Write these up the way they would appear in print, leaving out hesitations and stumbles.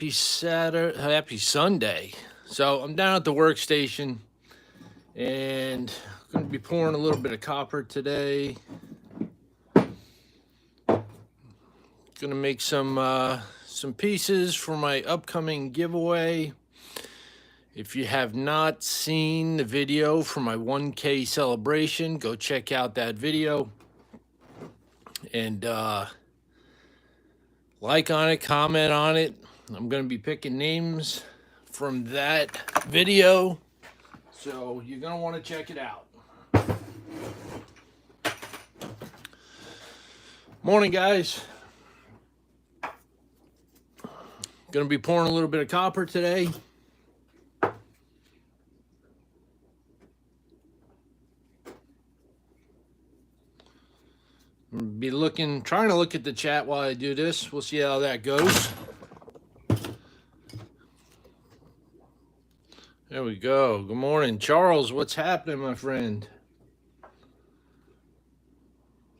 Happy Saturday, happy Sunday. So I'm down at the workstation and going to be pouring a little bit of copper today. Going to make some pieces for my upcoming giveaway. If you have not seen the video for my 1K celebration, go check out that video and like on it, comment on it. I'm going to be picking names from that video, so you're going to want to check it out. Morning, guys. Going to be pouring a little bit of copper today. Be trying to look at the chat while I do this. We'll see how that goes. There we go. Good morning, Charles. What's happening, my friend?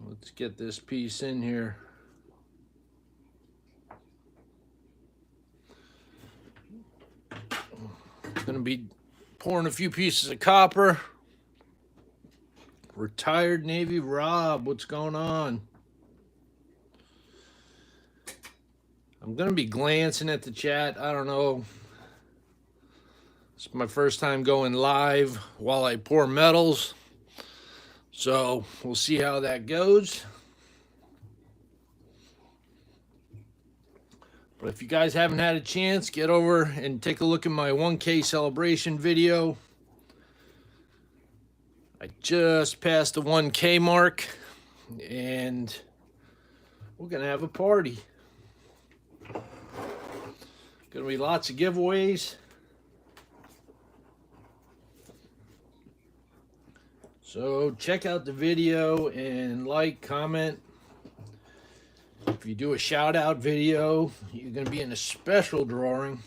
Let's get this piece in here. Gonna be pouring a few pieces of copper. Retired Navy Rob, what's going on? I'm gonna be glancing at the chat. I don't know. It's my first time going live while I pour metals, so we'll see how that goes. But if you guys haven't had a chance, get over and take a look at my 1K celebration video. I just passed the 1K mark, and we're gonna have a party. Gonna be lots of giveaways. So check out the video and like, comment. If you do a shout out video, you're gonna be in a special drawing.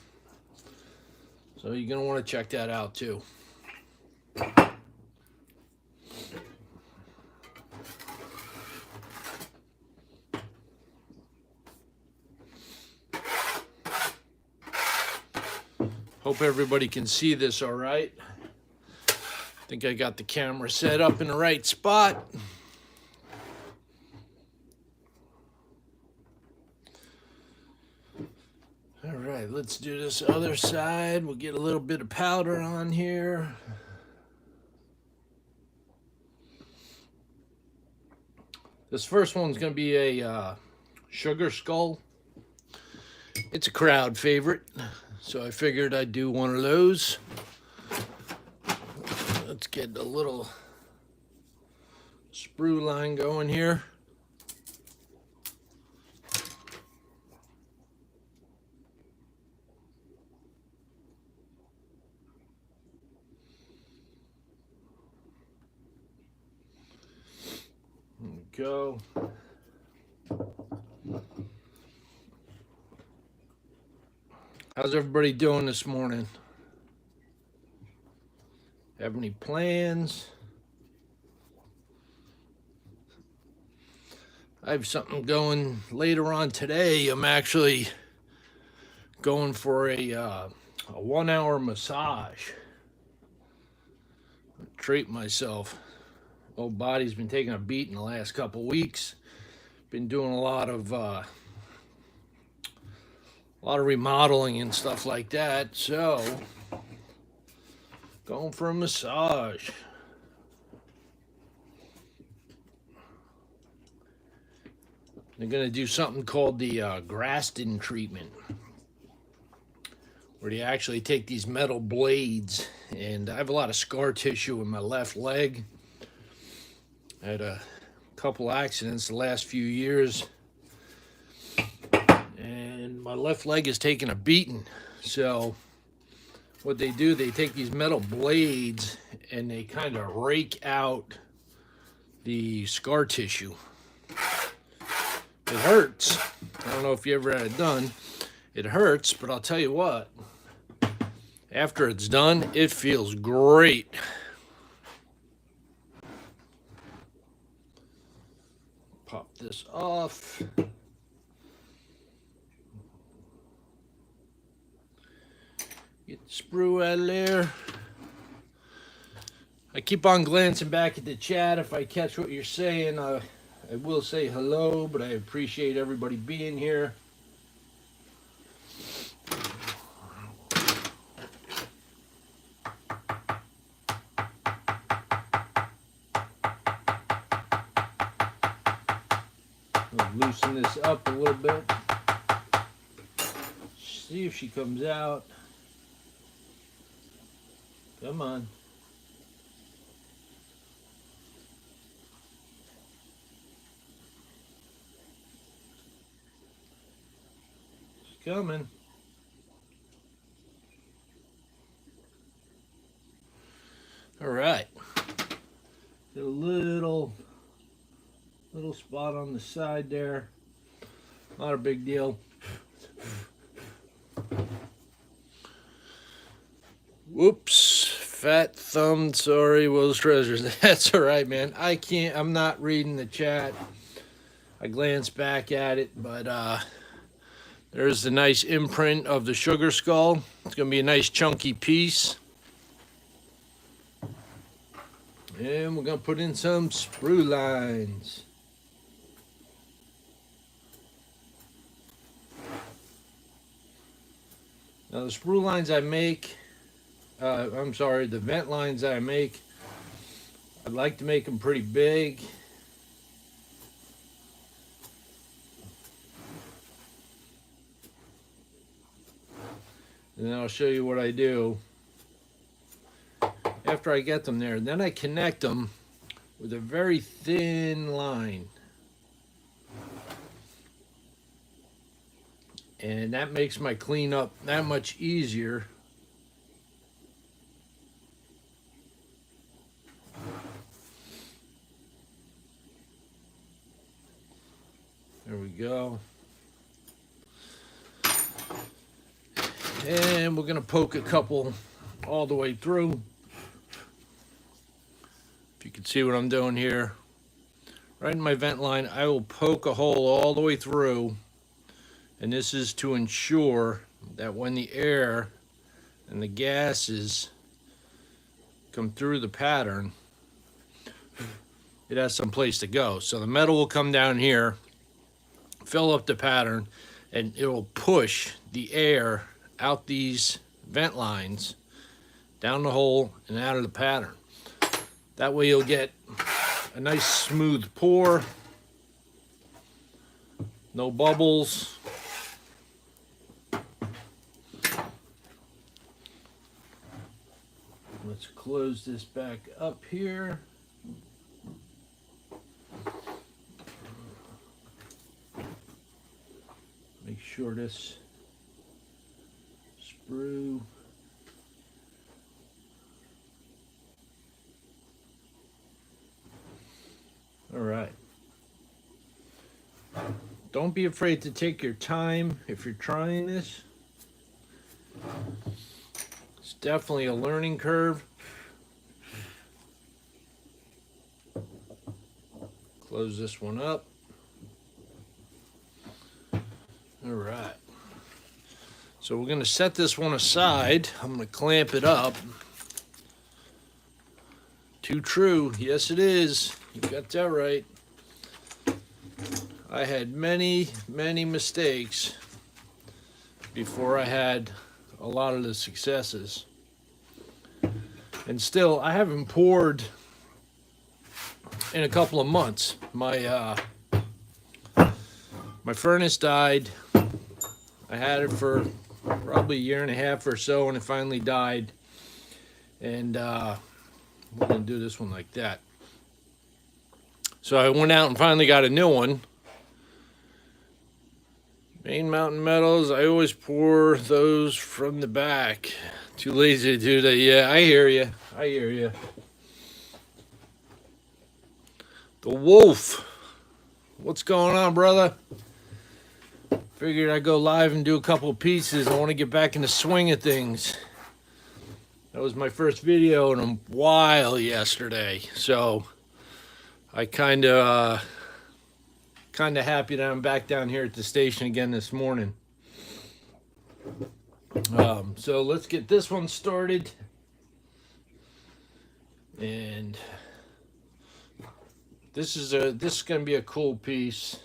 So you're gonna want to check that out too. Hope everybody can see this all right. I think I got the camera set up in the right spot. All right, let's do this other side. We'll get a little bit of powder on here. This first one's going to be a sugar skull. It's a crowd favorite, so I figured I'd do one of those. Let's get a little sprue line going here. There we go. How's everybody doing this morning? Have any plans? I have something going later on today. I'm actually going for a 1 hour massage. Treat myself. Old body's been taking a beat in the last couple weeks. Been doing a lot of remodeling and stuff like that. So going for a massage. They're going to do something called the Graston treatment, where you actually take these metal blades, and I have a lot of scar tissue in my left leg. I had a couple accidents the last few years, and my left leg is taking a beating. So what they do, they take these metal blades and they kind of rake out the scar tissue. It hurts. I don't know if you ever had it done. It hurts, but I'll tell you what, after it's done, it feels great. Pop this off. Get the sprue out of there. I keep on glancing back at the chat. If I catch what you're saying, I will say hello, but I appreciate everybody being here. I'll loosen this up a little bit. See if she comes out. Come on. She's coming. All right. Get a little spot on the side there. Not a big deal. Whoops. Fat thumbed, sorry, Will's Treasures. That's all right, man. I'm not reading the chat. I glanced back at it, but there's the nice imprint of the sugar skull. It's going to be a nice chunky piece. And we're going to put in some sprue lines. Now the sprue lines I make, the vent lines I make, I'd like to make them pretty big. And then I'll show you what I do after I get them there. Then I connect them with a very thin line. And that makes my cleanup that much easier. There we go. And we're going to poke a couple all the way through. If you can see what I'm doing here. Right in my vent line, I will poke a hole all the way through. And this is to ensure that when the air and the gases come through the pattern, it has some place to go. So the metal will come down here, fill up the pattern, and it will push the air out these vent lines, down the hole, and out of the pattern. That way you'll get a nice smooth pour, no bubbles. Let's close this back up here. Make sure this sprue all right. Don't be afraid to take your time if you're trying this. It's definitely a learning curve. Close this one up. All right. So we're going to set this one aside. I'm going to clamp it up. Too true. Yes, it is. You got that right. I had many mistakes before I had a lot of the successes. And still, I haven't poured in a couple of months. My furnace died. I had it for probably a year and a half or so, and it finally died. And we're going to do this one like that. So I went out and finally got a new one. Main Mountain Metals, I always pour those from the back. Too lazy to do that. Yeah, I hear you. I hear you. The Wolf. What's going on, brother? Figured I'd go live and do a couple of pieces. I want to get back in the swing of things. That was my first video in a while yesterday. So I kind of happy that I'm back down here at the station again this morning. So let's get this one started. And this is going to be a cool piece.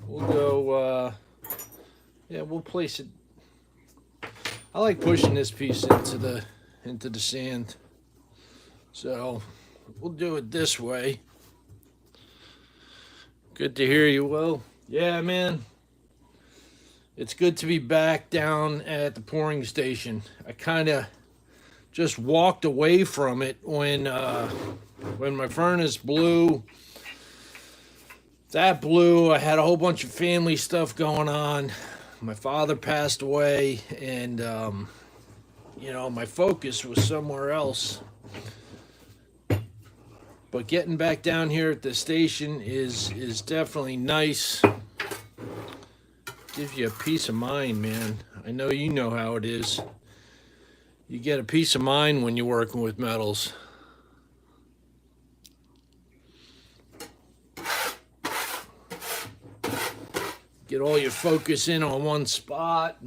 We'll go, yeah, we'll place it. I like pushing this piece into the sand. So we'll do it this way. Good to hear you, Will. Yeah, man. It's good to be back down at the pouring station. I kind of just walked away from it when my furnace blew. That blew. I had a whole bunch of family stuff going on. My father passed away, and my focus was somewhere else. But getting back down here at the station is definitely nice. Gives you a peace of mind, man. I know you know how it is. You get a peace of mind when you're working with metals. Get all your focus in on one spot.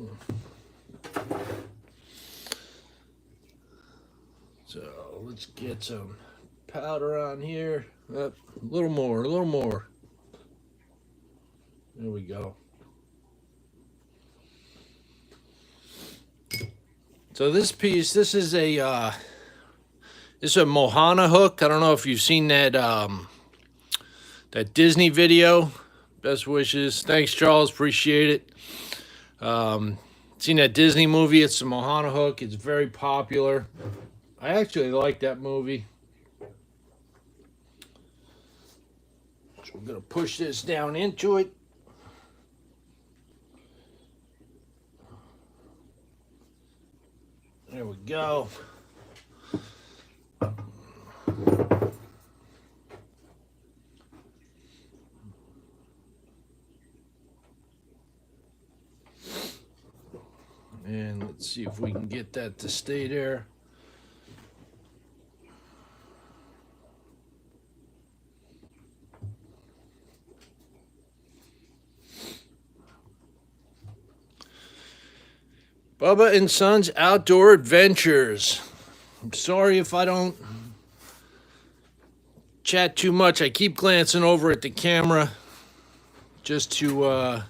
So let's get some powder on here. A little more, a little more. There we go. So this piece, this is a Mohana hook. I don't know if you've seen that that Disney video. Best wishes. Thanks, Charles. Appreciate it. Seen that Disney movie. It's a Mohana hook. It's very popular. I actually like that movie. So we're going to push this down into it. There we go. And let's see if we can get that to stay there. Bubba and Sons Outdoor Adventures. I'm sorry if I don't chat too much. I keep glancing over at the camera just to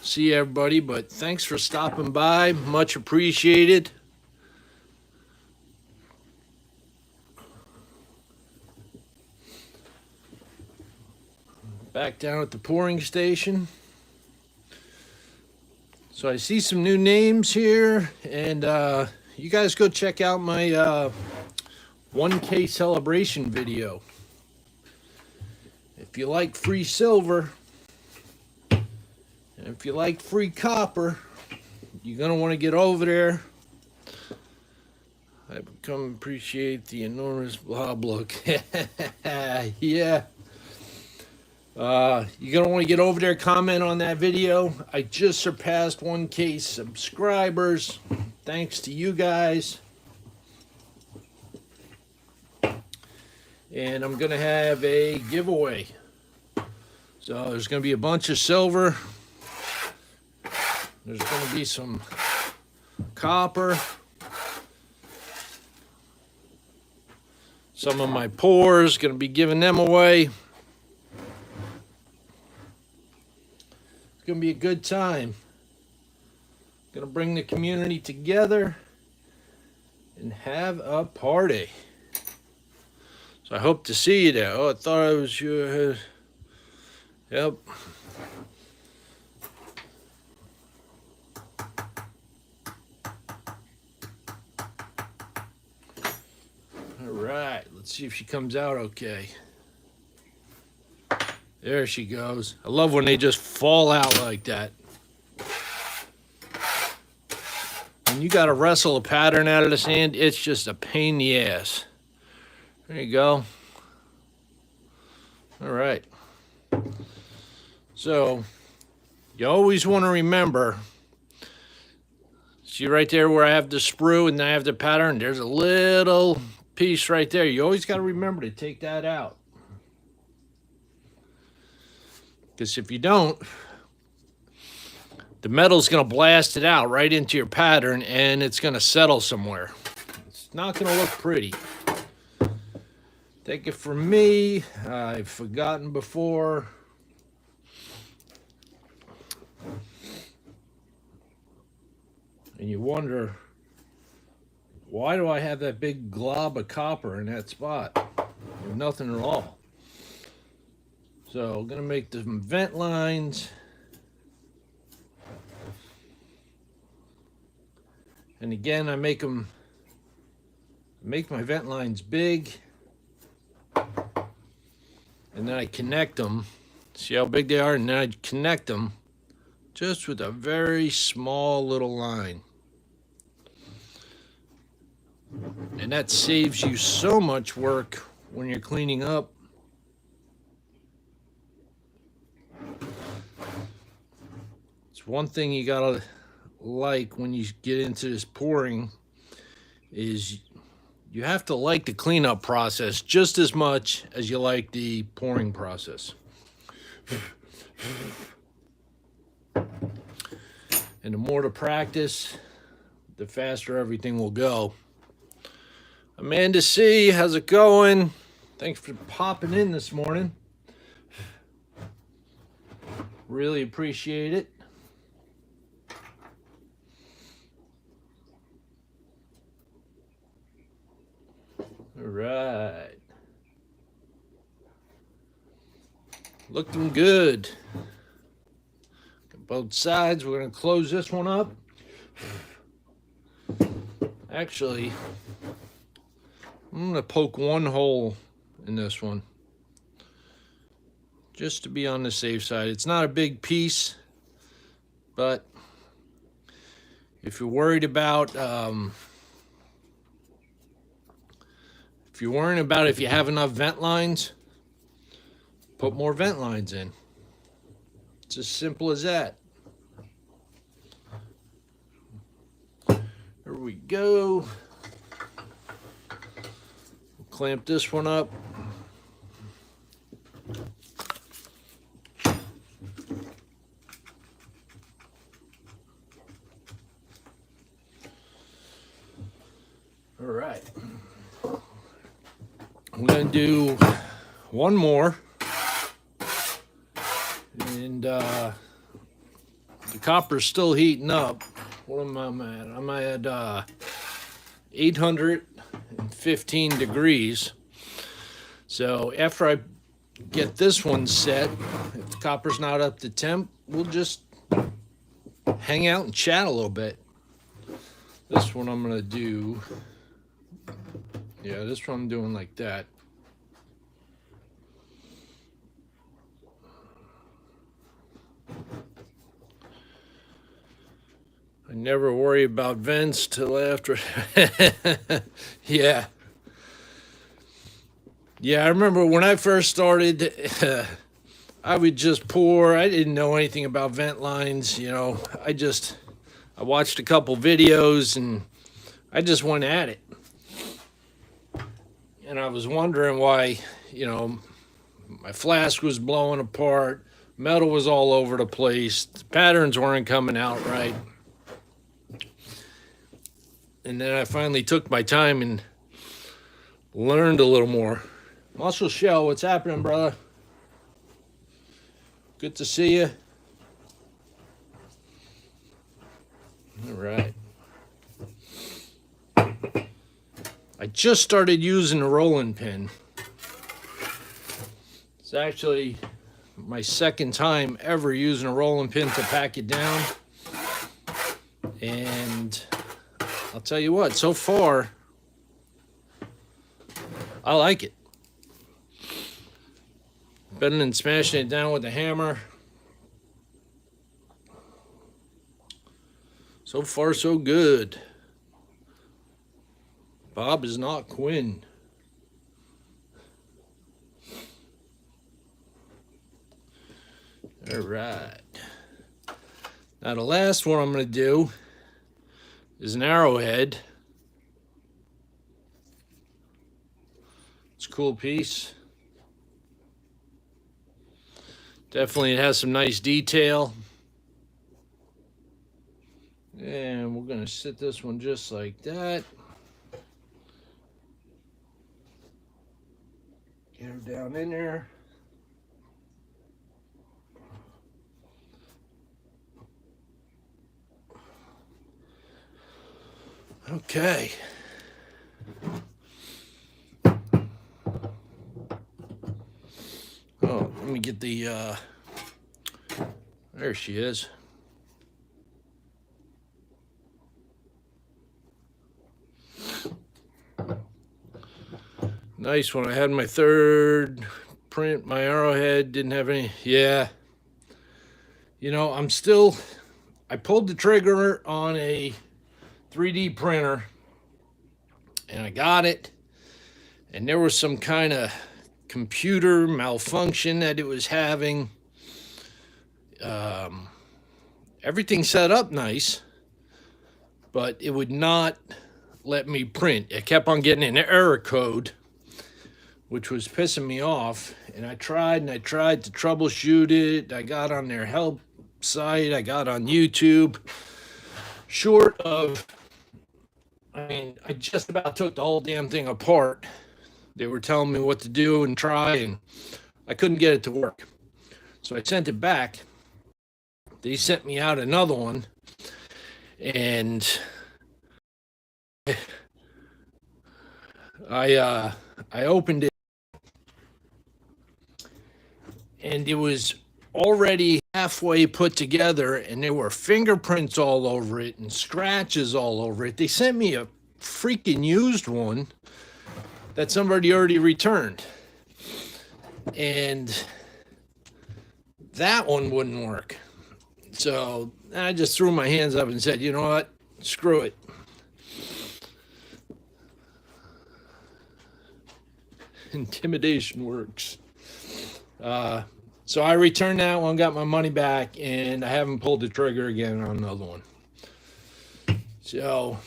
see everybody, but thanks for stopping by. Much appreciated. Back down at the pouring station. So I see some new names here, and you guys go check out my 1K celebration video. If you like free silver, and if you like free copper, you're going to want to get over there. I become appreciate the enormous blob look. Yeah. You're going to want to get over there, comment on that video. I just surpassed 1K subscribers. Thanks to you guys. And I'm going to have a giveaway. So there's going to be a bunch of silver. There's going to be some copper. Some of my pours, going to be giving them away. It's going to be a good time. Going to bring the community together and have a party. So I hope to see you there. Oh, I thought I was your... Yep. All right. Let's see if she comes out okay. There she goes. I love when they just fall out like that. When you got to wrestle a pattern out of the sand, it's just a pain in the ass. There you go. All right. So, you always want to remember, see right there where I have the sprue and I have the pattern, there's a little piece right there. You always got to remember to take that out. Because if you don't, the metal's going to blast it out right into your pattern, and it's going to settle somewhere. It's not going to look pretty. Take it from me, I've forgotten before. And you wonder, why do I have that big glob of copper in that spot? Nothing at all. So I'm going to make the vent lines. And again, I make my vent lines big. And then I connect them. See how big they are? And then I connect them just with a very small little line. And that saves you so much work when you're cleaning up. It's one thing you gotta like when you get into this pouring is you have to like the cleanup process just as much as you like the pouring process. And the more to practice, the faster everything will go. Amanda C, how's it going? Thanks for popping in this morning. Really appreciate it. All right. Looking good. Got both sides. We're going to close this one up. Actually, I'm going to poke one hole in this one just to be on the safe side. It's not a big piece, but if you're worried about if you have enough vent lines, put more vent lines in. It's as simple as that. There we go. Clamp this one up. All right. I'm going to do one more. And the copper's still heating up. What am I at? I'm at 815 degrees. So after I get this one set, if the copper's not up to temp, we'll just hang out and chat a little bit. This one I'm going to do, yeah, this one I'm doing like that. I never worry about vents till after. Yeah. Yeah, I remember when I first started, I would just pour. I didn't know anything about vent lines, you know. I watched a couple videos and I just went at it. And I was wondering why, you know, my flask was blowing apart, metal was all over the place, the patterns weren't coming out right. And then I finally took my time and learned a little more. Muscle Shell, what's happening, brother? Good to see you. All right. I just started using a rolling pin. It's actually my second time ever using a rolling pin to pack it down. And I'll tell you what, so far, I like it. Better than smashing it down with a hammer. So far, so good. Bob is not Quinn. All right. Now the last one I'm going to do is an Arrowhead. It's a cool piece. Definitely it has some nice detail. And we're going to sit this one just like that. Get her down in there. Okay. Oh, let me get the, there she is. Nice. When I had my third print, my Arrowhead didn't have any. Yeah. You know, I pulled the trigger on a 3D printer and I got it. And there was some kind of computer malfunction that it was having. Everything set up nice, but it would not let me print. It kept on getting an error code, which was pissing me off. And I tried to troubleshoot it. I got on their help site, I got on YouTube. Short of, I just about took the whole damn thing apart. They were telling me what to do and try, and I couldn't get it to work. So I sent it back. They sent me out another one, and I opened it, and it was already halfway put together, and there were fingerprints all over it and scratches all over it. They sent me a freaking used one that somebody already returned, and that one wouldn't work. So I just threw my hands up and said, you know what, screw it. Intimidation works. So I returned that one, got my money back, and I haven't pulled the trigger again on another one. So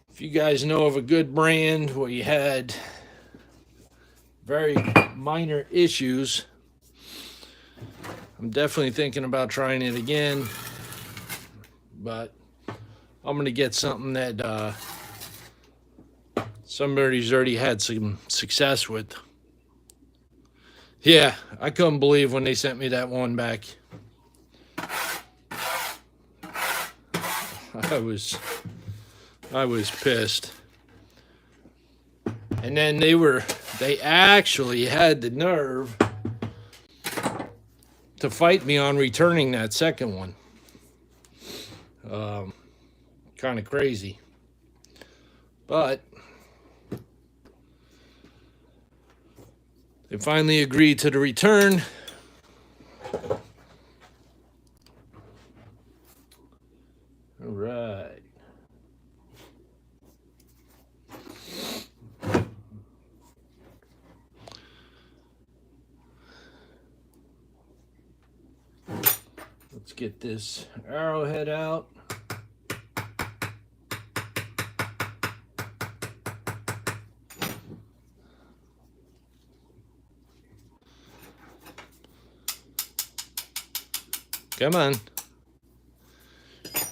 if you guys know of a good brand where you had very minor issues, I'm definitely thinking about trying it again, but I'm going to get something that somebody's already had some success with. Yeah, I couldn't believe when they sent me that one back. I was pissed. And then they actually had the nerve to fight me on returning that second one. Kind of crazy. But they finally agreed to the return. All right. Let's get this Arrowhead out. Come on.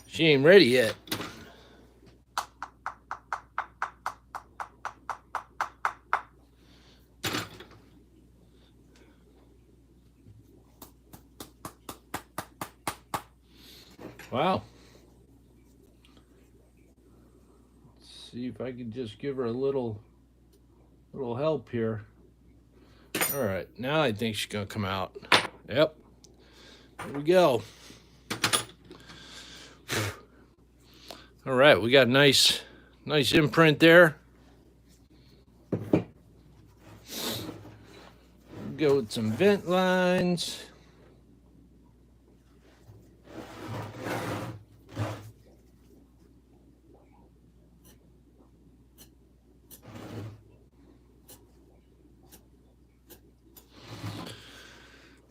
She ain't ready yet. Wow. Let's see if I can just give her a little help here. All right, now I think she's gonna come out. Yep. Here we go. All right, we got a nice imprint there. Go with some vent lines.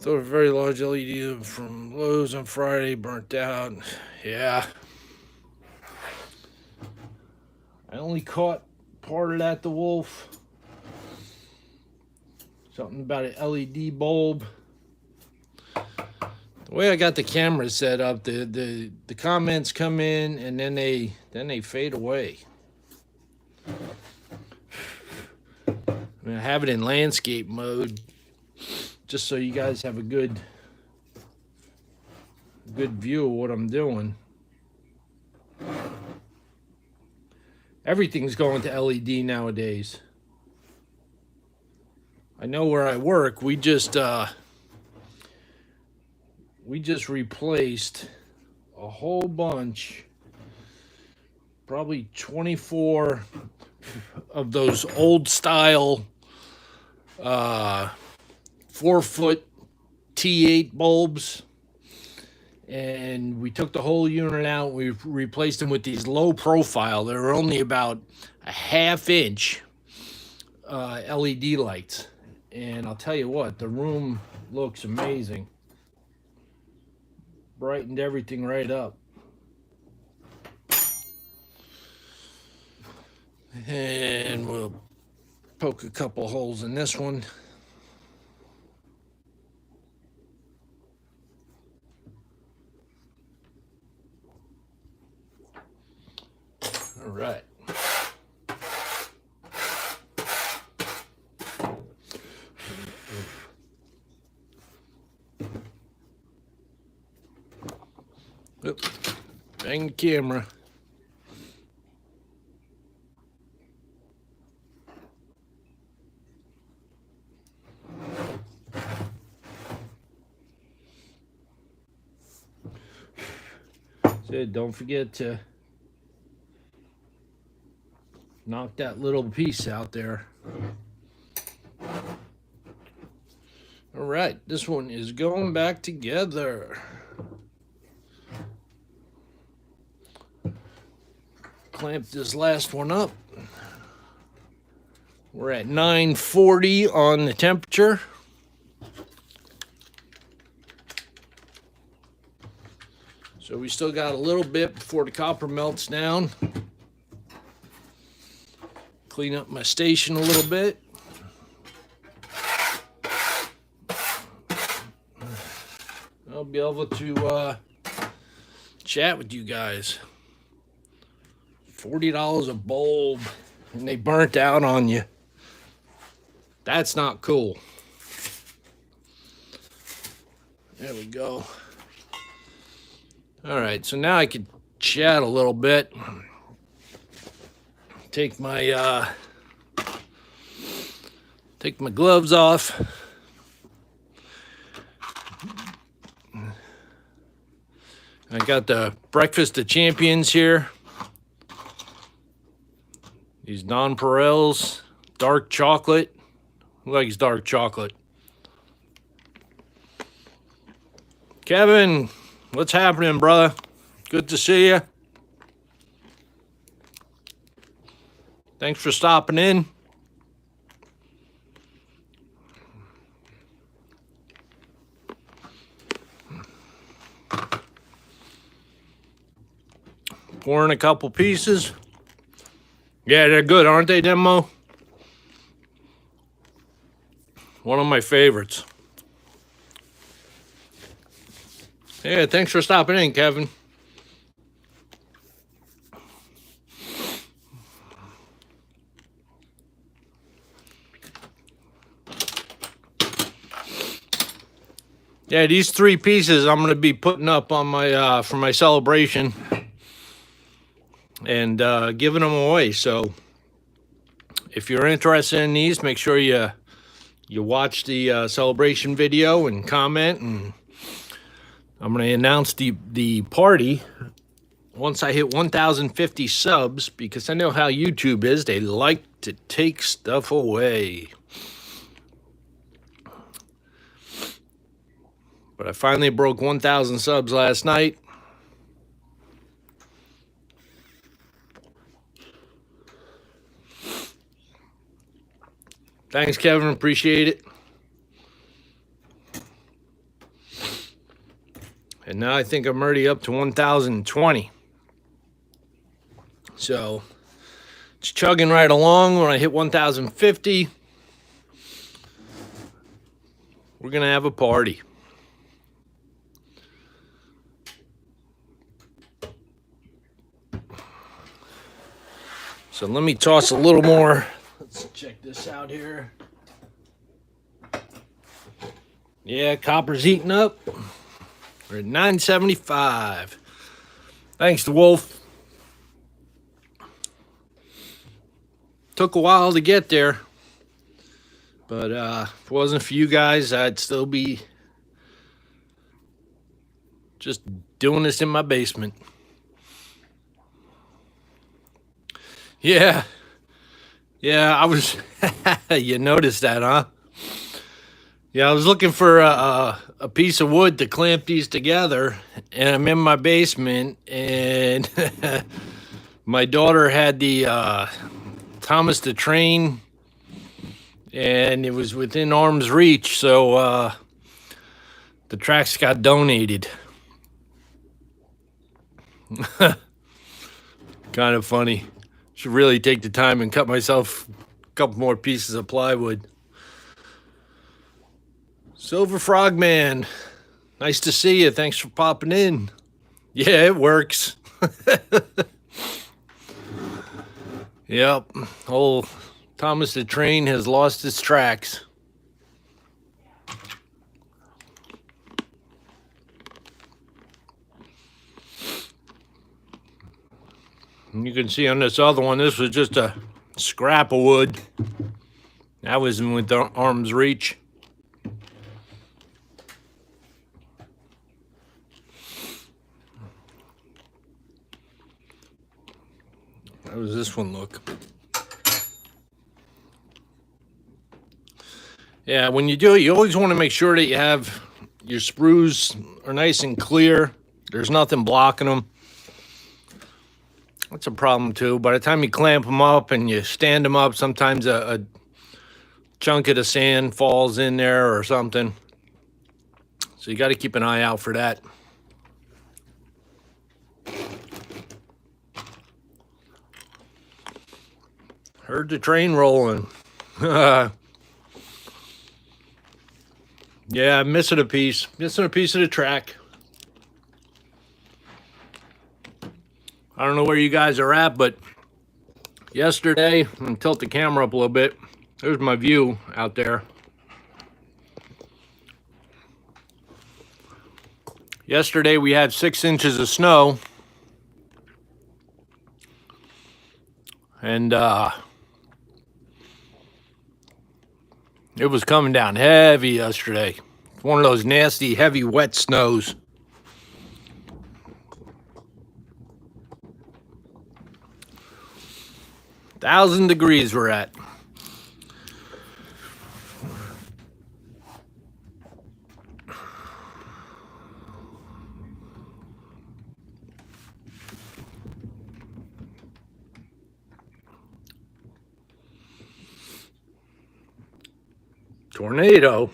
Thought a very large LED from Lowe's on Friday, burnt out. Yeah. I only caught part of that, the wolf. Something about an LED bulb. The The way I got the camera set up, the comments come in and then they fade away. I mean, I have it in landscape mode just so you guys have a good view of what I'm doing. Everything's going to LED nowadays. I know where I work, we just replaced a whole bunch, probably 24 of those old style 4-foot T8 bulbs, and we took the whole unit out. We replaced them with these low profile. They're only about a ½ inch LED lights, and I'll tell you what, the room looks amazing. Brightened everything right up. And we'll poke a couple holes in this one. All right. Oop. Bang the camera. Sid, don't forget to knock that little piece out there. All right, this one is going back together. Clamp this last one up. We're at 940 on the temperature. So we still got a little bit before the copper melts down. Clean up my station a little bit. I'll be able to chat with you guys. $40 a bulb, and they burnt out on you. That's not cool. There we go. All right, so now I could chat a little bit. Take my gloves off. I got the Breakfast of Champions here. These nonpareils, dark chocolate. Who likes dark chocolate? Kevin, what's happening, brother? Good to see you. Thanks for stopping in. Pouring a couple pieces. Yeah, they're good, aren't they, Demo? One of my favorites. Yeah, thanks for stopping in, Kevin. Yeah, these 3 pieces I'm going to be putting up on my for my celebration. And giving them away. So if you're interested in these, make sure you watch the celebration video and comment. And I'm going to announce the party once I hit 1,050 subs, because I know how YouTube is. They like to take stuff away. But I finally broke 1,000 subs last night. Thanks, Kevin. Appreciate it. And now I think I'm already up to 1,020. So it's chugging right along. When I hit 1,050, we're going to have a party. So let me toss a little more. Let's check this out here. Yeah, copper's eating up. We're at 975. Thanks to Wolf. Took a while to get there. But if it wasn't for you guys, I'd still be just doing this in my basement. Yeah. Yeah, I was. You noticed that, huh? Yeah, I was looking for a piece of wood to clamp these together, and I'm in my basement, and my daughter had the Thomas the Train, and it was within arm's reach, so the tracks got donated. Kind of funny. Should really take the time and cut myself a couple more pieces of plywood. Silver Frogman, nice to see you. Thanks for popping in. Yeah, it works. Yep, old Thomas the Train has lost its tracks. And you can see on this other one, this was just a scrap of wood. That was in with arm's reach. How does this one look? Yeah, when you do it, you always want to make sure that you have your sprues are nice and clear. There's nothing blocking them. That's a problem too. By the time you clamp them up and you stand them up, sometimes a chunk of the sand falls in there or something. So you got to keep an eye out for that. Heard the train rolling. Yeah, I'm missing a piece. Missing a piece of the track. I don't know where you guys are at, but yesterday, I'm gonna tilt the camera up a little bit. There's my view out there. Yesterday we had 6 inches of snow. And it was coming down heavy yesterday. One of those nasty, heavy, wet snows. Thousand degrees we're at. Tornado.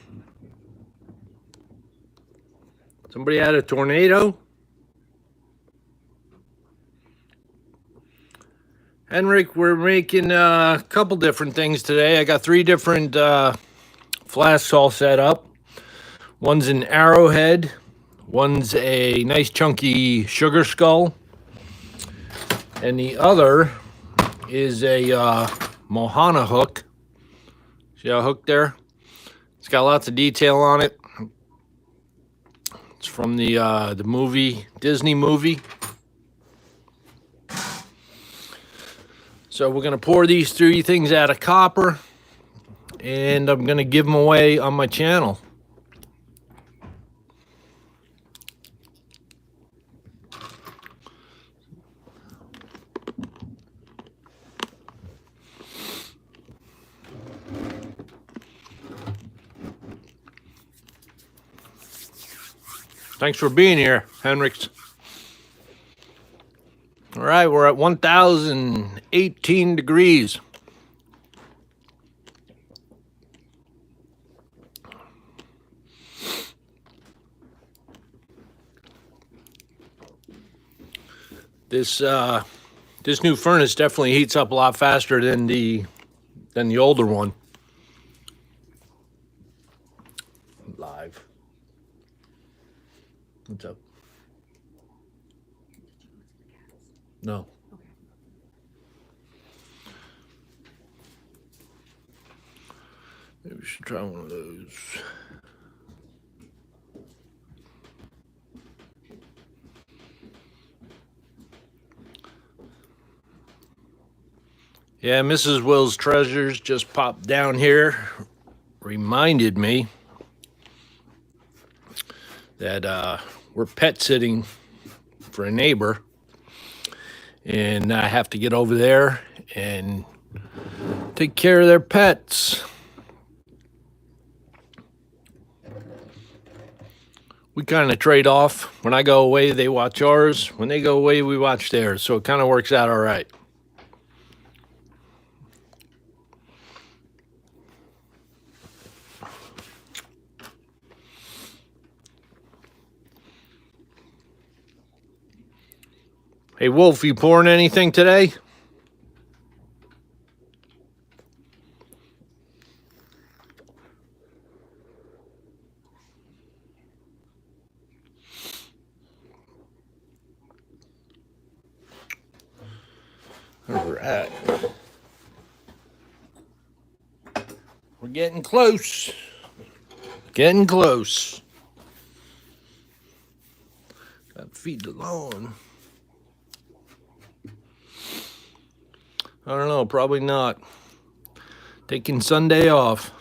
Somebody had a tornado? Henrik, we're making a couple different things today. I got 3 different flasks all set up. One's an Arrowhead. One's a nice chunky sugar skull. And the other is a Mohana hook. See a hook there? It's got lots of detail on it. It's from the movie, Disney movie. So we're gonna pour these 3 things out of copper, and I'm gonna give them away on my channel. Thanks for being here, Henriks. All right, we're at 1,018 degrees. This new furnace definitely heats up a lot faster than the older one. Live. What's up? No. Maybe we should try one of those. Yeah, Mrs. Will's Treasures just popped down here. Reminded me that we're pet sitting for a neighbor. And I have to get over there and take care of their pets. We kind of trade off. When I go away, they watch ours. When they go away, we watch theirs. So it kind of works out all right. Hey, Wolf, you pouring anything today? Where we're at. We're getting close. Getting close. Got to feed the lawn. I don't know, probably not. Taking Sunday off.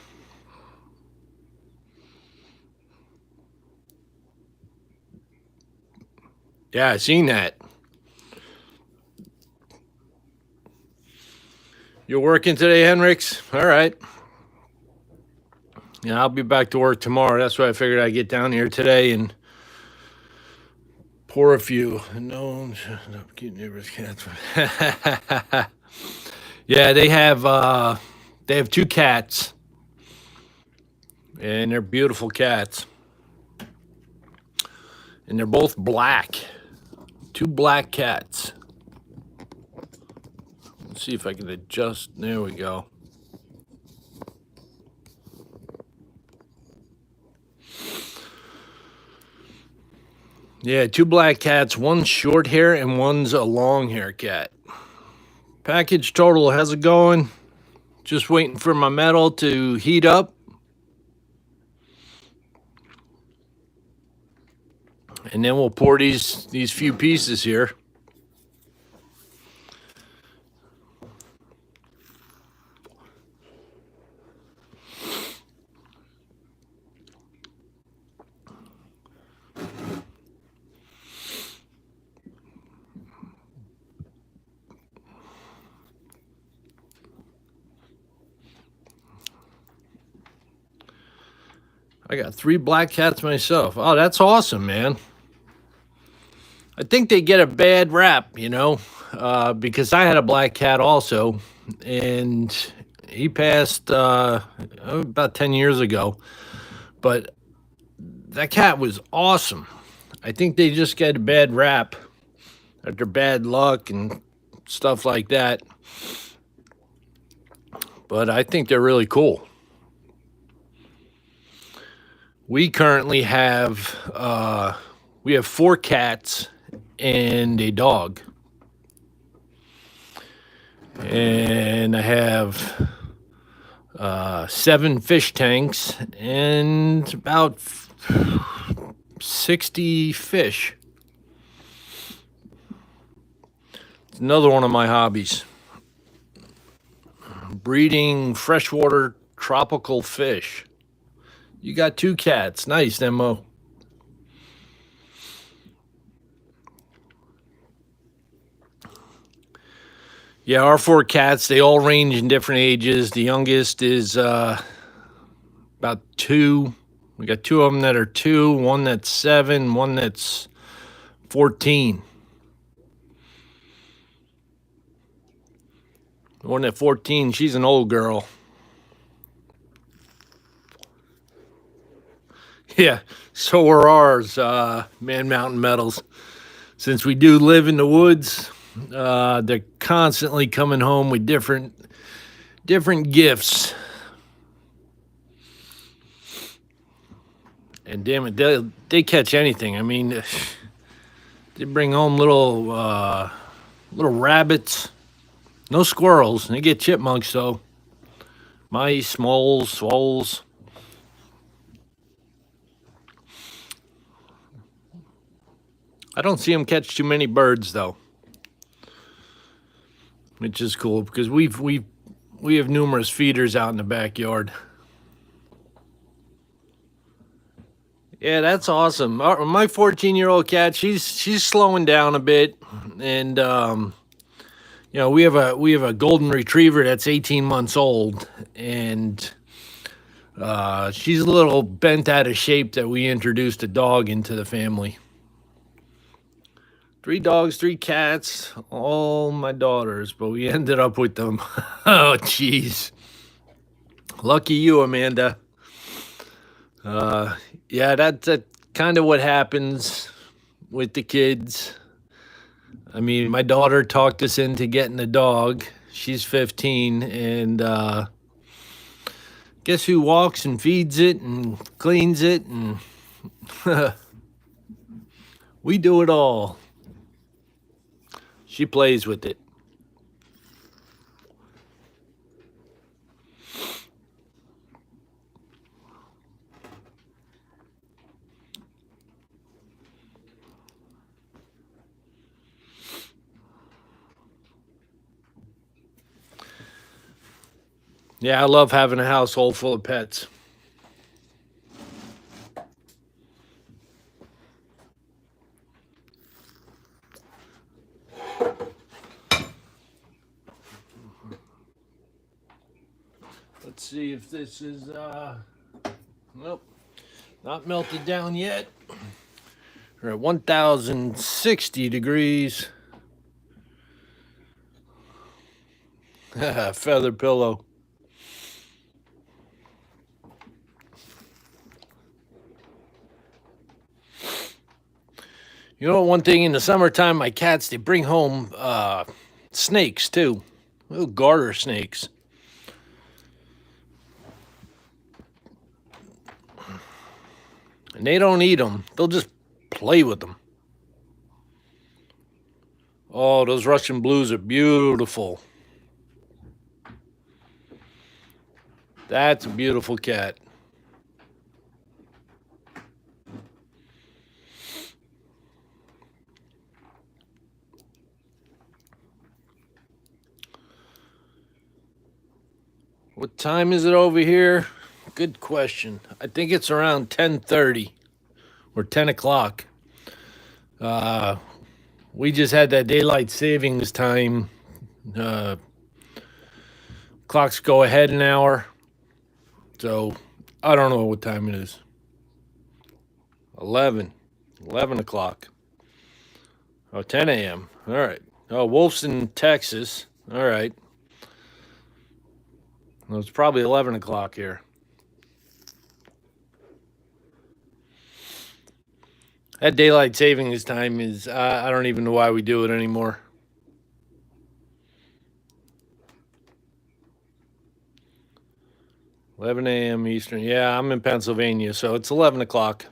Yeah, I seen that. You're working today, Henricks? All right. Yeah, I'll be back to work tomorrow. That's why I figured I'd get down here today and pour a few. No, cute neighbors cats. Yeah, they have two cats, and they're beautiful cats, and they're both black. Two black cats. Let's see if I can adjust. There we go. Yeah, two black cats. One's short hair and one's a long hair cat. Package total, how's it going? Just waiting for my metal to heat up. And then we'll pour these few pieces here. I got 3 black cats myself. Oh, that's awesome, man. I think they get a bad rap, because I had a black cat also, and he passed about 10 years ago. But that cat was awesome. I think they just get a bad rap after bad luck and stuff like that. But I think they're really cool. We currently have 4 cats and a dog. And I have 7 fish tanks and about 60 fish. It's another one of my hobbies. Breeding freshwater tropical fish. You got 2 cats. Nice, Nemo. Yeah, our 4 cats, they all range in different ages. The youngest is about 2. We got 2 of them that are 2, one that's 7, one that's 14. The one at 14, she's an old girl. Yeah, so are ours, Man Mountain Metals. Since we do live in the woods, they're constantly coming home with different gifts. And damn it, they catch anything. I mean, they bring home little rabbits. No squirrels. They get chipmunks though. Mice, moles, swoles. I don't see them catch too many birds though, which is cool because we have numerous feeders out in the backyard. Yeah, that's awesome. My 14-year-old cat, she's slowing down a bit, and we have a golden retriever that's 18 months old, and she's a little bent out of shape that we introduced a dog into the family. 3 dogs, 3 cats, all my daughters, but we ended up with them. Oh, jeez. Lucky you, Amanda. Yeah, that's kind of what happens with the kids. I mean, my daughter talked us into getting a dog. She's 15, and guess who walks and feeds it and cleans it, and we do it all. She plays with it. Yeah, I love having a household full of pets. Let's see if this is nope, not melted down yet. We're at 1060 degrees. Feather pillow. You know, one thing in the summertime, my cats, they bring home snakes too, little garter snakes. And they don't eat them, they'll just play with them. Oh, those Russian blues are beautiful. That's a beautiful cat. What time is it over here? Good question. I think it's around 10:30 or 10 o'clock. We just had that daylight savings time. Clocks go ahead an hour. So I don't know what time it is. 11. 11 o'clock. Oh, 10 a.m. All right. Oh, Wolf's in Texas. All right. Well, it's probably 11 o'clock here. That daylight savings time is, I don't even know why we do it anymore. $11 a.m. Eastern. Yeah, I'm in Pennsylvania, so it's 11 o'clock.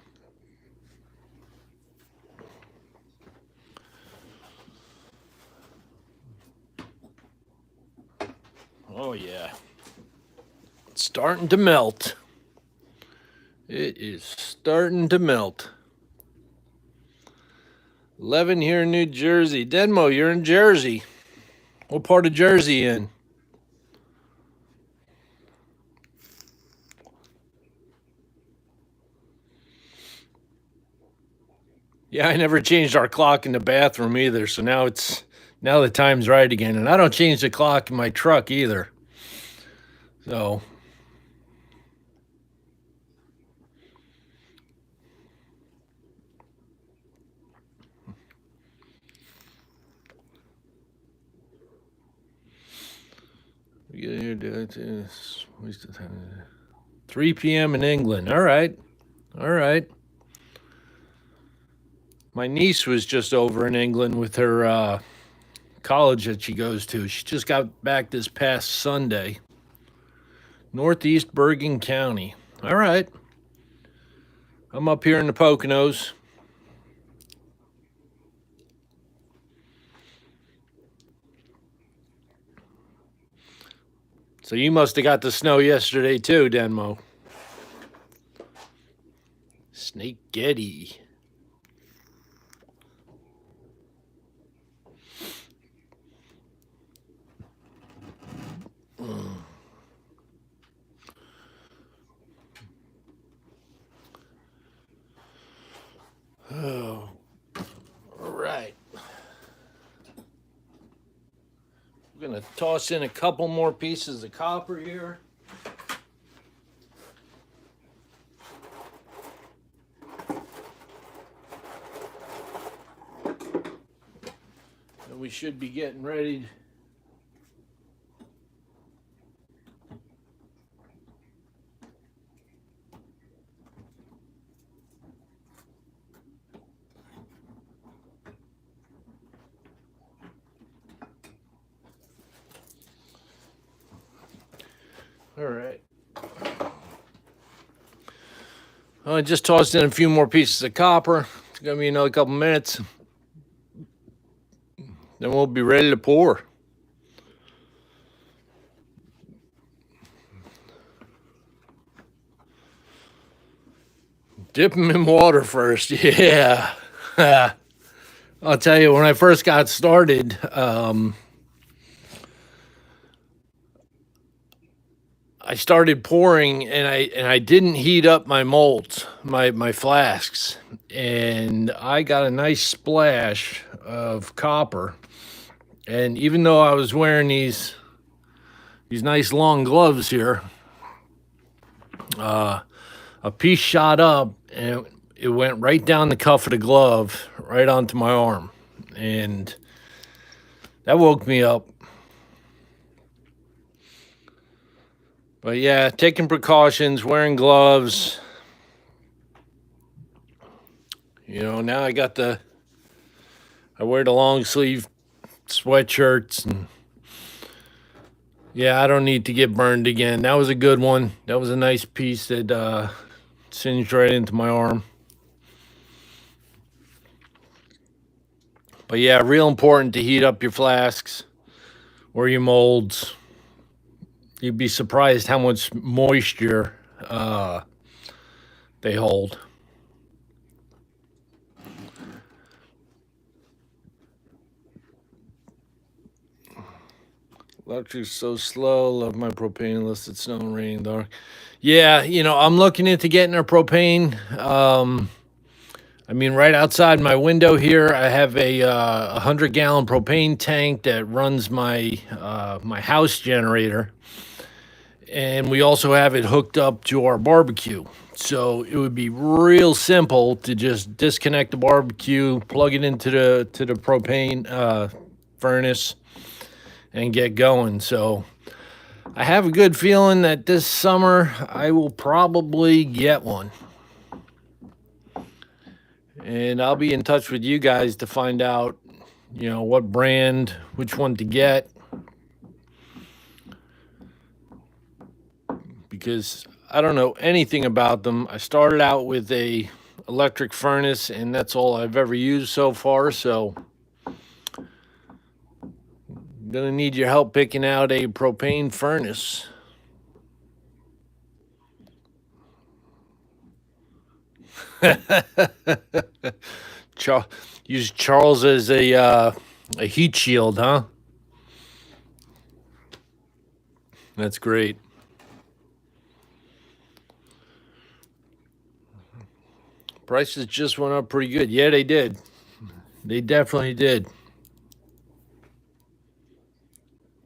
Oh, yeah. It's starting to melt. It is starting to melt. 11 here in New Jersey. Denmo, you're in Jersey. What part of Jersey in? Yeah, I never changed our clock in the bathroom either, so now the time's right again. And I don't change the clock in my truck either. So we get here to 3 p.m. in England. All right. All right. My niece was just over in England with her college that she goes to. She just got back this past Sunday. Northeast Bergen County. All right. I'm up here in the Poconos. So you must have got the snow yesterday too, Denmo. Snake Getty. Oh, all right. We're going to toss in a couple more pieces of copper here. And we should be getting ready. All right. I just tossed in a few more pieces of copper. It's going to be another couple minutes. Then we'll be ready to pour. Dip them in water first. Yeah. I'll tell you, when I first got started, I started pouring, and I didn't heat up my molds, my flasks, and I got a nice splash of copper. And even though I was wearing these nice long gloves here, a piece shot up and it went right down the cuff of the glove, right onto my arm, and that woke me up. But yeah, taking precautions, wearing gloves. You know, now I wear the long sleeve sweatshirts, and yeah, I don't need to get burned again. That was a good one. That was a nice piece that singed right into my arm. But yeah, real important to heat up your flasks or your molds. You'd be surprised how much moisture they hold. Electric's so slow. Love my propane unless it's snow and rain dark. Yeah, you know, I'm looking into getting a propane. I mean, right outside my window here, I have a 100-gallon propane tank that runs my my house generator, and we also have it hooked up to our barbecue. So it would be real simple to just disconnect the barbecue, plug it into the propane furnace, and get going. So I have a good feeling that this summer I will probably get one. And I'll be in touch with you guys to find out, you know, what brand, which one to get. Because I don't know anything about them. I started out with a electric furnace, and that's all I've ever used so far. So I'm gonna need your help picking out a propane furnace. Use Charles as a heat shield, huh? That's great. Prices just went up pretty good. Yeah, they did. They definitely did.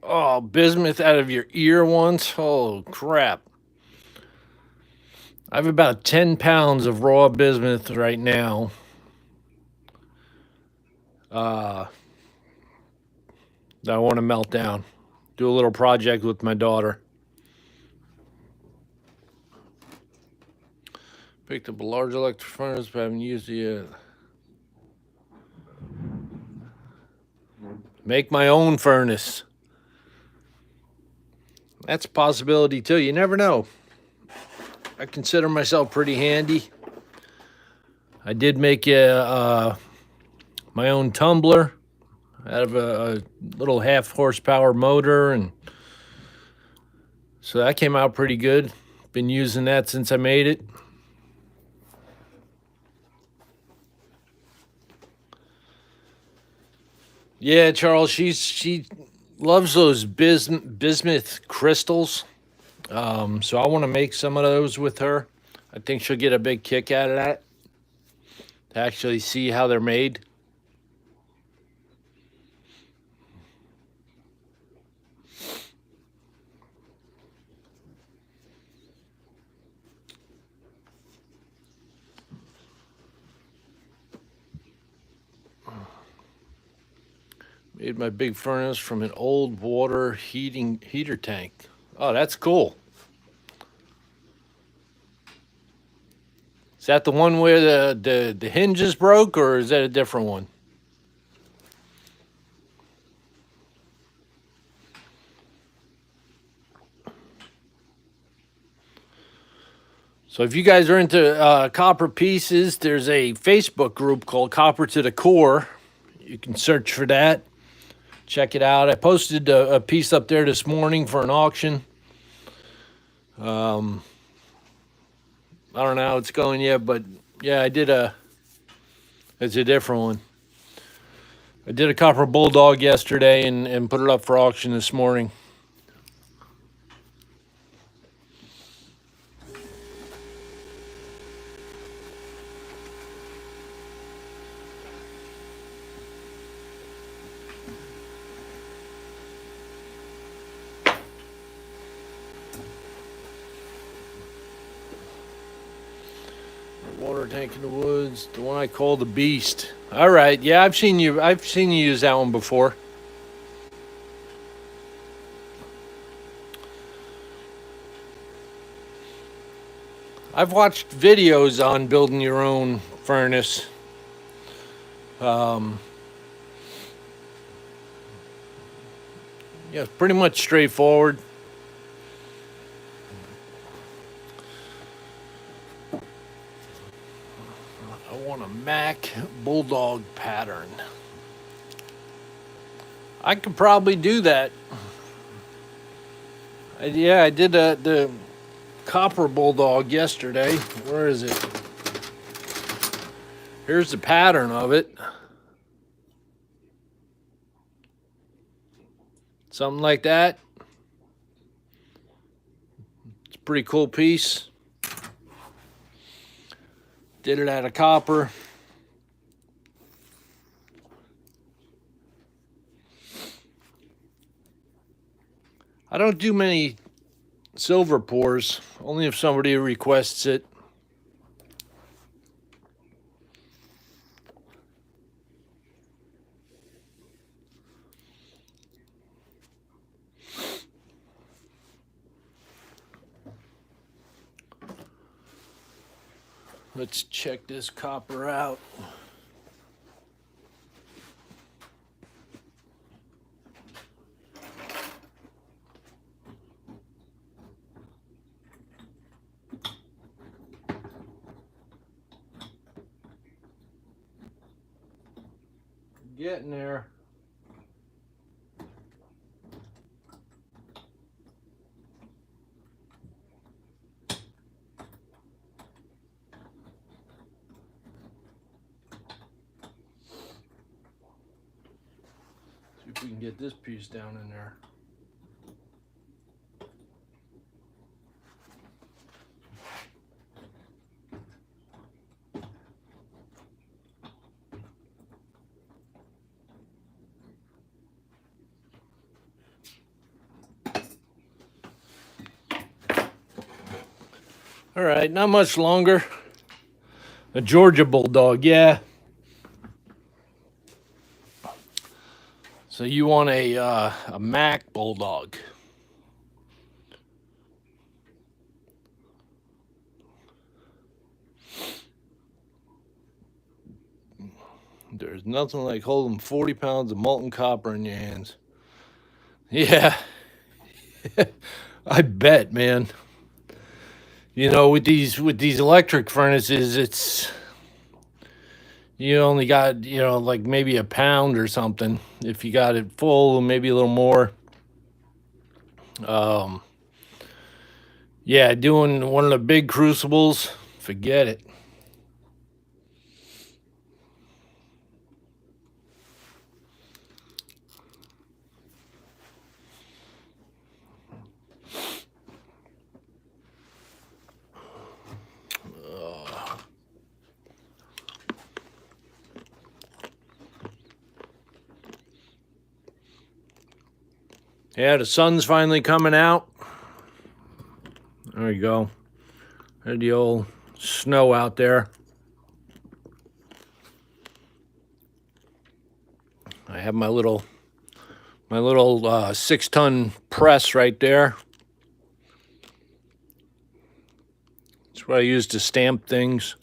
Oh, bismuth out of your ear once? Oh, crap. I have about 10 pounds of raw bismuth right now. That I want to melt down. Do a little project with my daughter. Picked up a large electric furnace, but I haven't used it yet. Make my own furnace. That's a possibility too. You never know. I consider myself pretty handy. I did make my own tumbler out of a little half horsepower motor, and So that came out pretty good. Been using that since I made it. Yeah, Charles, she loves those bismuth crystals. So I want to make some of those with her. I think she'll get a big kick out of that to actually see how they're made. Made my big furnace from an old water heater tank. Oh, that's cool. Is that the one where the hinges broke, or is that a different one? So if you guys are into copper pieces, there's a Facebook group called Copper to the Core. You can search for that. Check it out. I posted a piece up there this morning for an auction. I don't know how it's going yet, but yeah, it's a different one. I did a copper bulldog yesterday and put it up for auction this morning. Water tank in the woods, the one I call the Beast. All right, yeah, I've seen you use that one before. I've watched videos on building your own furnace. Yeah, it's pretty much straightforward. I want a Mac Bulldog pattern. I could probably do that. Yeah, I did the copper bulldog yesterday. Where is it? Here's the pattern of it. Something like that. It's a pretty cool piece. Did it out of copper. I don't do many silver pours, only if somebody requests it. Let's check this copper out. Getting there. See if we can get this piece down in there. All right, not much longer. A Georgia Bulldog, yeah. So you want a Mac Bulldog. There's nothing like holding 40 pounds of molten copper in your hands. Yeah, I bet, man. You know, with these electric furnaces, it's you only got, like maybe a pound or something. If you got it full, maybe a little more. Yeah, doing one of the big crucibles, forget it. Yeah, the sun's finally coming out. There we go. There's the old snow out there. I have my little 6-ton press right there. That's what I use to stamp things.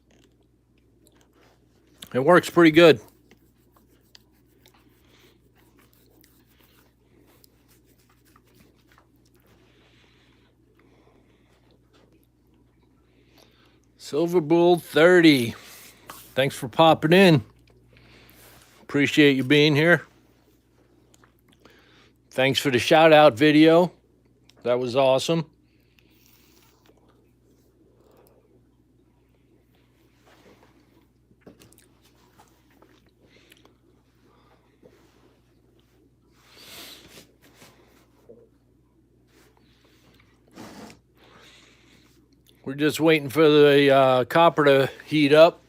It works pretty good. Silver Bull 30. Thanks for popping in. Appreciate you being here. Thanks for the shout out video. That was awesome. We're just waiting for the copper to heat up.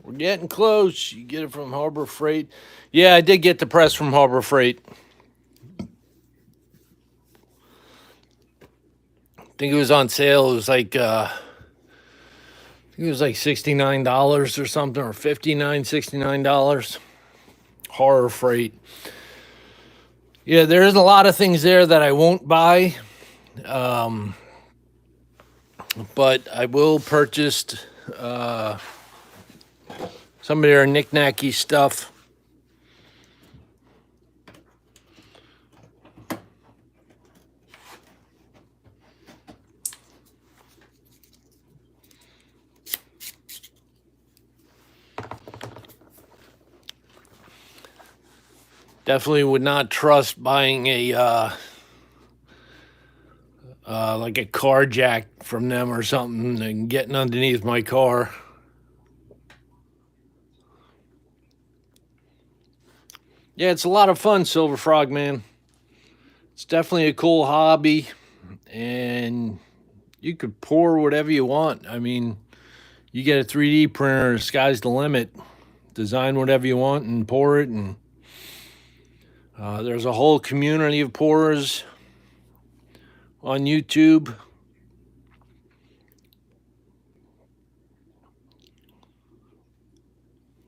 We're getting close. You get it from Harbor Freight. Yeah, I did get the press from Harbor Freight. I think it was on sale. It was like $69 or something, or $59, $69. Horror Freight. Yeah, there is a lot of things there that I won't buy, but I will purchase some of their knick-knacky stuff. Definitely would not trust buying a like a car jack from them or something and getting underneath my car. Yeah, it's a lot of fun, Silver Frog, man. It's definitely a cool hobby, and you could pour whatever you want. I mean, you get a 3D printer, the sky's the limit. Design whatever you want and pour it, and there's a whole community of pourers on YouTube.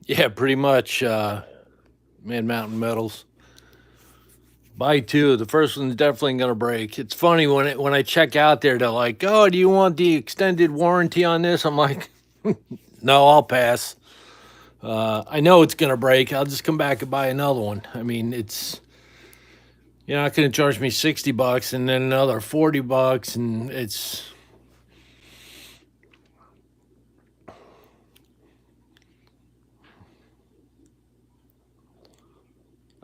Yeah, pretty much. Man Mountain Metals. Buy two. The first one's definitely gonna break. It's funny when I check out there, they're like, "Oh, do you want the extended warranty on this?" I'm like, "No, I'll pass. I know it's gonna break. I'll just come back and buy another one." I mean, you're not gonna charge me $60 and then another $40, and it's.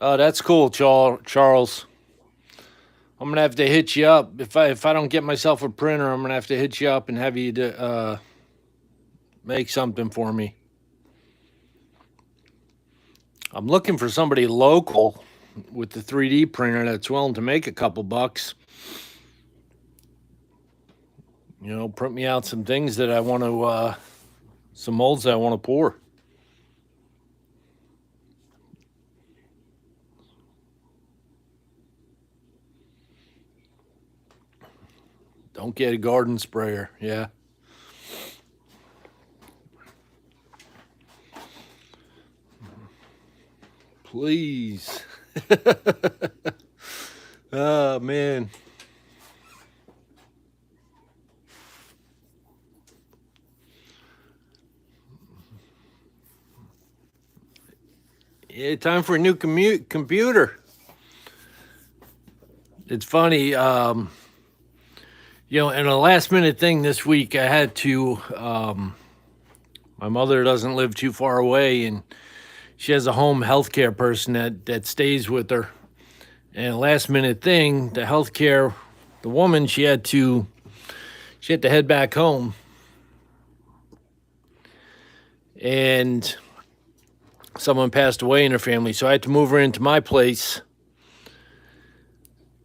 Oh, that's cool, Charles. I'm gonna have to hit you up if I don't get myself a printer. I'm gonna have to hit you up and have you make something for me. I'm looking for somebody local with the 3D printer that's willing to make a couple bucks. You know, print me out some things that I want to, some molds that I want to pour. Don't get a garden sprayer, yeah. Please. Oh, man. Yeah, time for a new computer. It's funny. And a last minute thing this week, I had to. My mother doesn't live too far away, and she has a home healthcare person that stays with her. And a last minute thing, the woman, she had to head back home, and someone passed away in her family, so I had to move her into my place,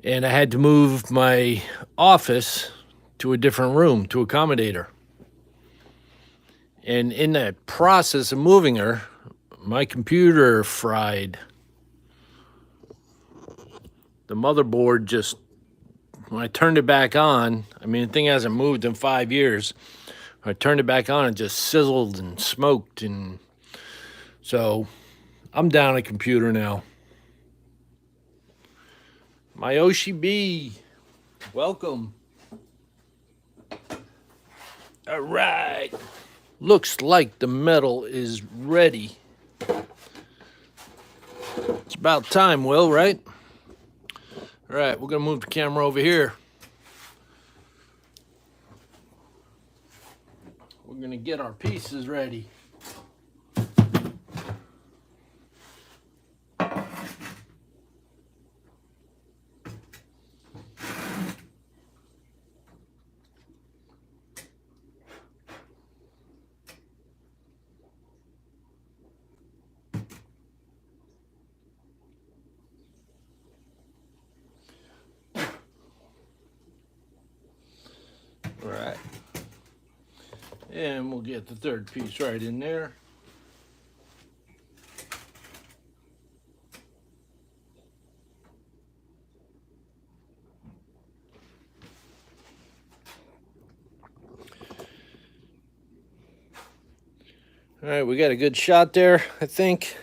and I had to move my office to a different room to accommodate her. And in that process of moving her, my computer fried. The motherboard just, when I turned it back on, I mean, the thing hasn't moved in 5 years. When I turned it back on, it just sizzled and smoked. And so I'm down a computer now. My Oshi, welcome. All right. Looks like the metal is ready. It's about time, Will, right? All right, we're going to move the camera over here. We're going to get our pieces ready. All right. And we'll get the third piece right in there. All right, we got a good shot there, I think.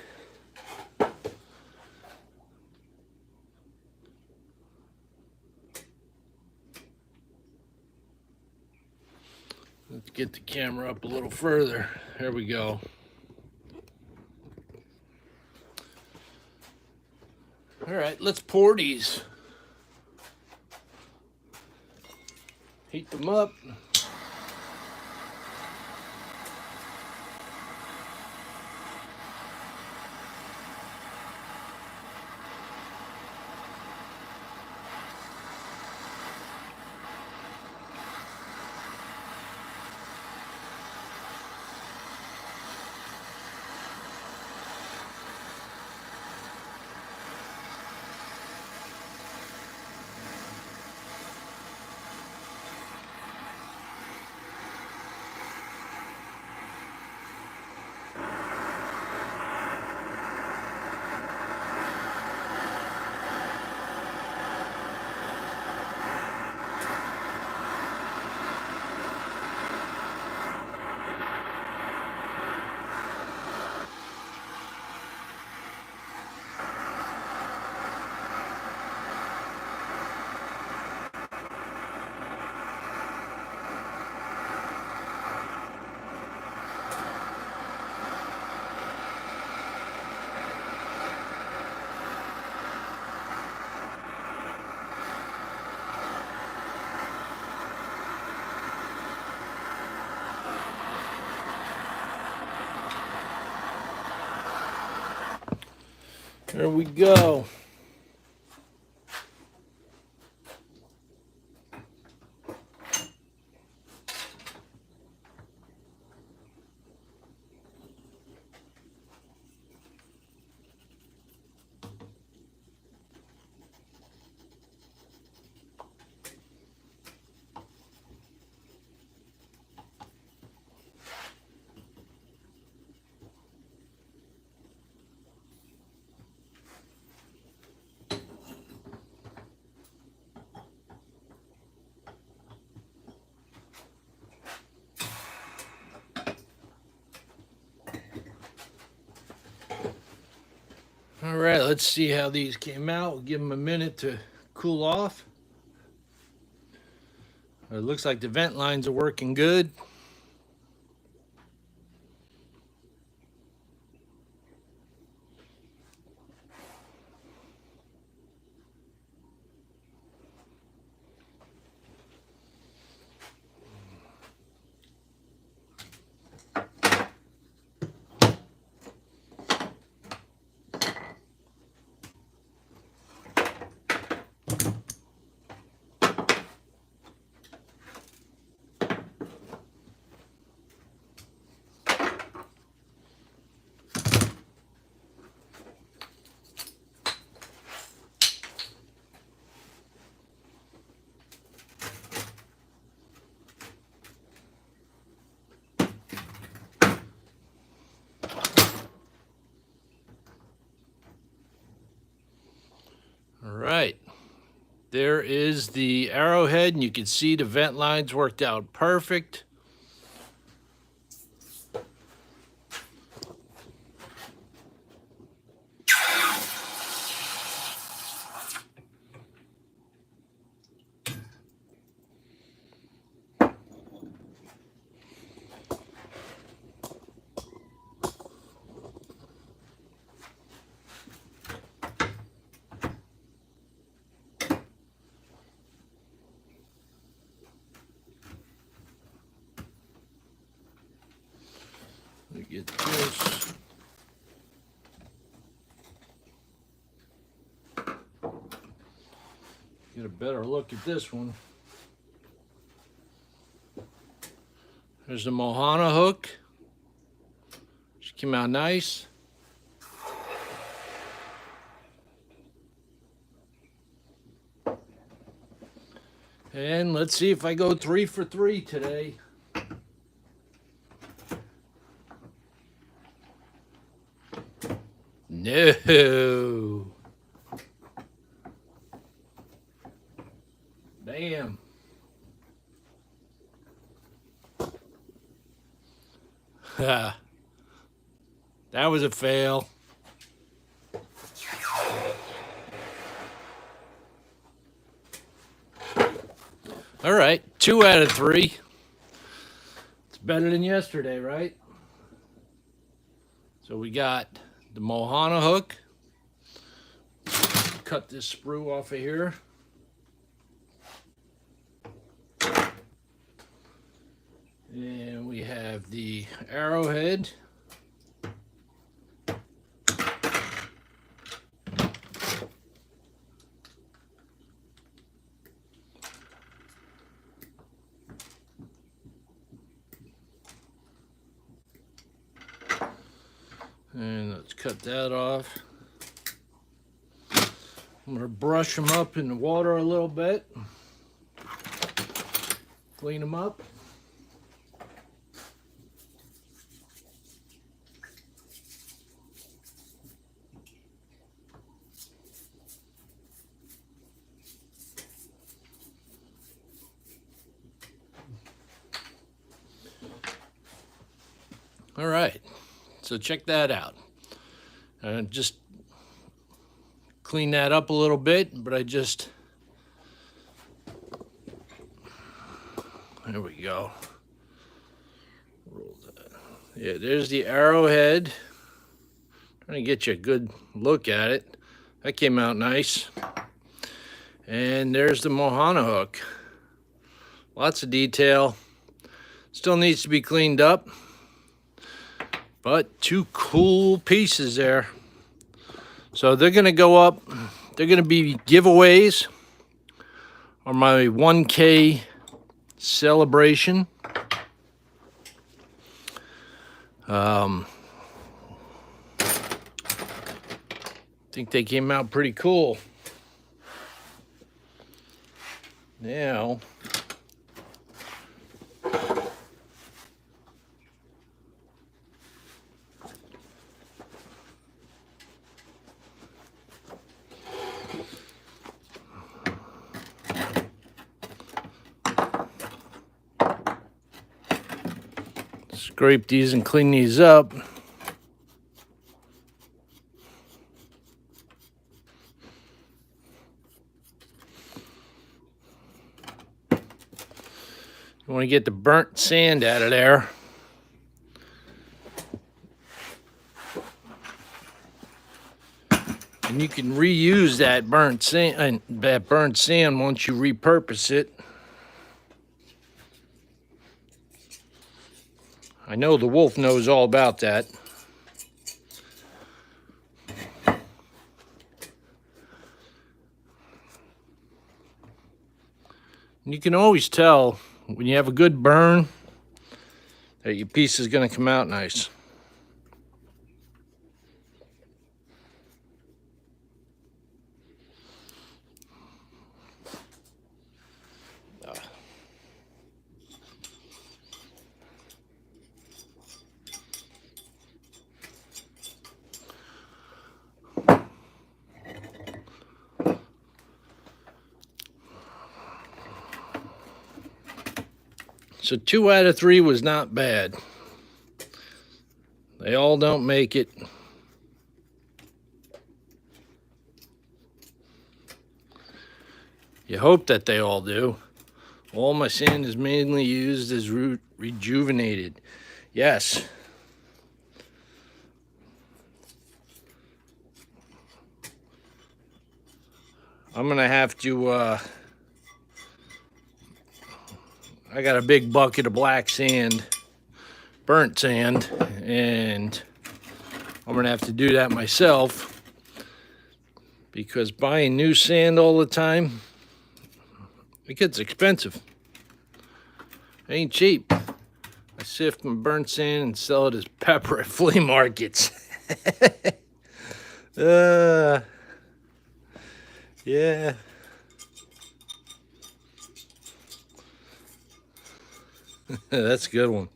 Let's get the camera up a little further. There we go. All right, let's pour these. Heat them up. There we go. All right, let's see how these came out. We'll give them a minute to cool off. It looks like the vent lines are working good. right. There is the Arrowhead, and you can see the vent lines worked out perfect. Let me get this. Get a better look at this one. There's the Mohana hook. She came out nice. And let's see if I go 3 for 3 today. No. Damn. That was a fail. All right, 2 out of 3. It's better than yesterday, right? So we got the Mohana hook. Cut this sprue off of here. And we have the Arrowhead. And let's cut that off. I'm going to brush them up in the water a little bit. Clean them up. All right, so check that out. Just clean that up a little bit, but there we go. Yeah, there's the Arrowhead. Trying to get you a good look at it. That came out nice. And there's the Mohana hook. Lots of detail. Still needs to be cleaned up. But 2 cool pieces there. So they're going to go up. They're going to be giveaways on my 1K celebration. I think they came out pretty cool. Now, scrape these and clean these up. You want to get the burnt sand out of there. And you can reuse that burnt sand once you repurpose it. I know the wolf knows all about that. And you can always tell when you have a good burn that your piece is going to come out nice. So 2 out of 3 was not bad. They all don't make it. You hope that they all do. All my sand is mainly used as rejuvenated. Yes. I'm gonna have to, I got a big bucket of black sand, burnt sand, and I'm gonna have to do that myself because buying new sand all the time, it gets expensive. It ain't cheap. I sift my burnt sand and sell it as pepper at flea markets. Yeah. That's a good one.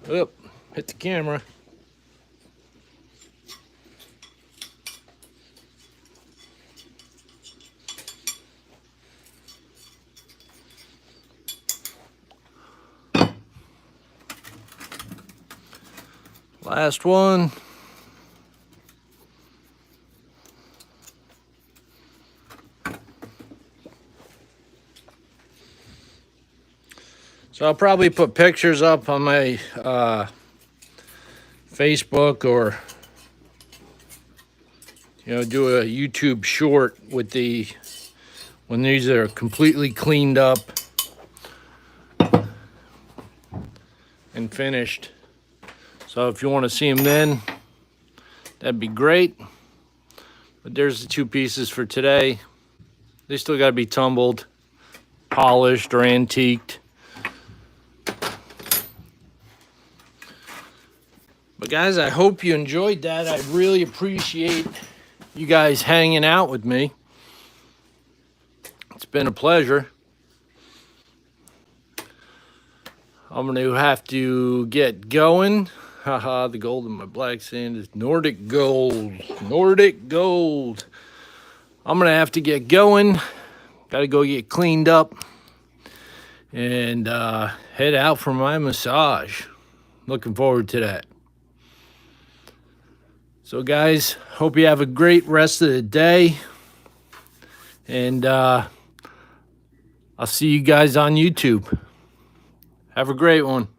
Oop, hit the camera. Last one. So I'll probably put pictures up on my Facebook or, do a YouTube short with when these are completely cleaned up and finished. So if you want to see them then, that'd be great. But there's the 2 pieces for today. They still got to be tumbled, polished, or antiqued. But guys, I hope you enjoyed that. I really appreciate you guys hanging out with me. It's been a pleasure. I'm going to have to get going. Haha, the gold in my black sand is Nordic gold. Nordic gold. I'm going to have to get going. Got to go get cleaned up and head out for my massage. Looking forward to that. So guys, hope you have a great rest of the day. And I'll see you guys on YouTube. Have a great one.